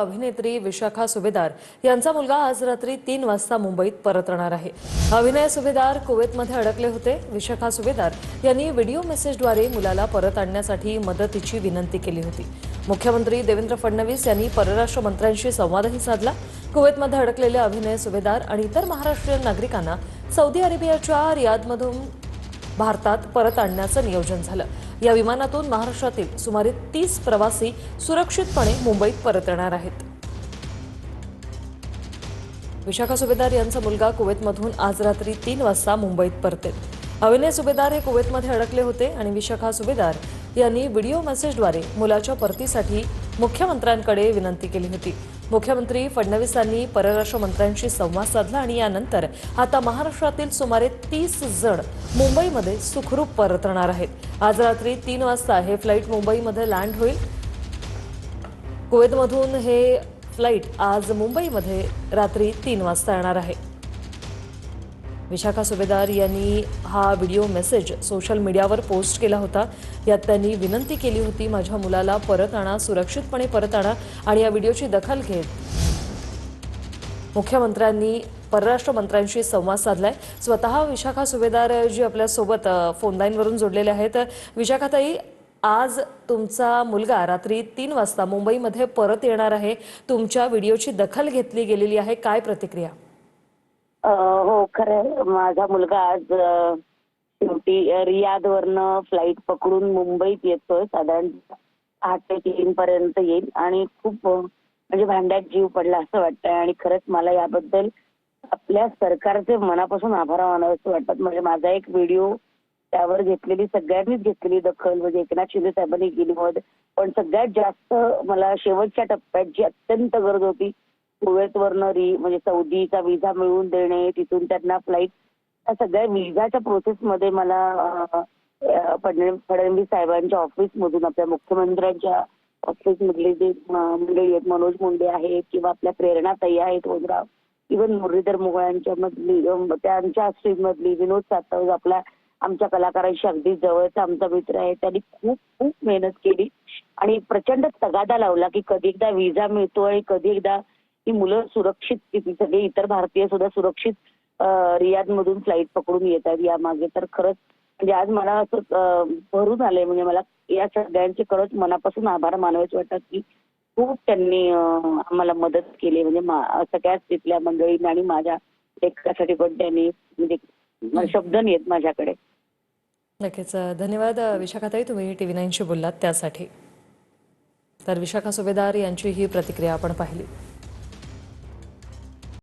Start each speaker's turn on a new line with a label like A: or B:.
A: अभिनेत्री विशाखा सुभेदार यांचा मुलगा आज रात्री 3 वाजता मुंबईत परतणार आहे। अभिनय सुभेदार कुवेतमध्ये अडकले होते। विशाखा सुभेदार यांनी व्हिडिओ मेसेजद्वारे मुलाला परत आणण्यासाठी मदतीची विनंती केली होती। मुख्यमंत्री देवेंद्र फडणवीस यांनी परराष्ट्र मंत्र्यांशी संवादही साधला। कुवेतमध्ये अडकलेले अभिनय सुभेदार आणि इतर महाराष्ट्रीयन नागरिकांना सौदी अरेबियाच्या रियादमधून भारतात परत आणण्याचं नियोजन झालं। या विमानातून महाराष्ट्रातील सुमारे 30 प्रवासी सुरक्षितपणे मुंबईत परत येणार आहेत। विशाखा सुभेदार यांचा मुलगा कुवेतमधून आज रात्री 3 वाजता मुंबईत परतेल। अभिनय सुभेदार हे कुवेतमध्ये अडकले होते आणि विशाखा सुभेदार यांनी व्हिडिओ मेसेजद्वारे मुलाच्या परतीसाठी मुख्यमंत्र्यांकडे विनंती केली होती। मुख्यमंत्री फडणवीसांनी परराष्ट्र मंत्र्यांशी संवाद साधला आणि यानंतर आता महाराष्ट्रातील सुमारे 30 जण मुंबईमध्ये सुखरूप परतणार आहेत। आज रात्री 3 वाजता हे फ्लाइट मुंबईमध्ये लँड होईल। कुवेतमधून हे फ्लाइट आज मुंबईमध्ये रात्री 3 वाजता येणार आहे। विशाखा सुभेदार यांनी हा व्हिडिओ मेसेज सोशल मीडियावर पोस्ट केला होता। यात त्यांनी विनंती केली होती, माझ्या मुलाला परत आणा, सुरक्षितपणे परत आणा। आणि या व्हिडिओची दखल घेत मुख्यमंत्र्यांनी परराष्ट्र मंत्र्यांशी संवाद साधलाय। स्वतः विशाखा सुभेदार जी आपल्या सोबत फोन लाईनवरून जोडलेले आहेत। विशाखाताई, आज तुमचा मुलगा रात्री 3 वाजता मुंबईमध्ये परत येणार आहे। तुमच्या व्हिडिओची दखल घेतली गेलेली आहे, काय प्रतिक्रिया?
B: हो, खरं माझा मुलगा आज शेवटी रियादवरनं फ्लाईट पकडून मुंबईत येतोय। साधारण 8 ते 3 पर्यंत येईल आणि खूप म्हणजे भांड्यात जीव पडला असं वाटतंय। आणि खरंच मला याबद्दल आपल्या सरकारचे मनापासून आभार मानावेसे वाटतात। म्हणजे माझा एक व्हिडिओ त्यावर घेतलेली सगळ्यांनीच घेतलेली दखल, म्हणजे एकनाथ शिंदे साहेबांनी केली मदत, पण सगळ्यात जास्त मला शेवटच्या टप्प्यात जी अत्यंत गरज होती, कुवेतवरनं म्हणजे सौदीचा व्हिसा मिळवून देणे, तिथून त्यांना फ्लाईट, त्या सगळ्या व्हिसाच्या प्रोसेसमध्ये मला फडणवीस साहेबांच्या ऑफिसमधून, आपल्या मुख्यमंत्र्यांच्या ऑफिसमधले जे मंडळी आहेत, मनोज मुंडे आहेत किंवा आपल्या प्रेरणाताई आहेत ओझराव, इव्हन मुरलीधर मोहोळांच्या मधली, त्यांच्या स्ट्रीममधली विनोद सातव, आपल्या आमच्या कलाकारांशी अगदी जवळचा आमचा मित्र आहे, त्यांनी खूप खूप मेहनत केली आणि प्रचंड तगादा लावला की कधी एकदा व्हिसा मिळतो आणि कधी एकदा ही मुलं सुरक्षित, किती सगळे इतर भारतीय सुद्धा सुरक्षित रियादमधून फ्लाईट पकडून येत आहेत यामागे। तर खरंच म्हणजे आज मला असं भरून आलंय, म्हणजे मला या सगळ्यांचे खरंच मनापासून आभार मानावेसे वाटतात की खूप त्यांनी आम्हाला मदत केली। म्हणजे सगळ्याच तिथल्या मंडळींनी आणि माझ्या लेकरासाठी पण त्यांनी, म्हणजे शब्द नाहीत माझ्याकडे।
A: नक्कीच, धन्यवाद विशाखाताई, तुम्ही TV9शी बोललात त्यासाठी। तर विशाखा सुभेदार यांची ही प्रतिक्रिया आपण पाहिली।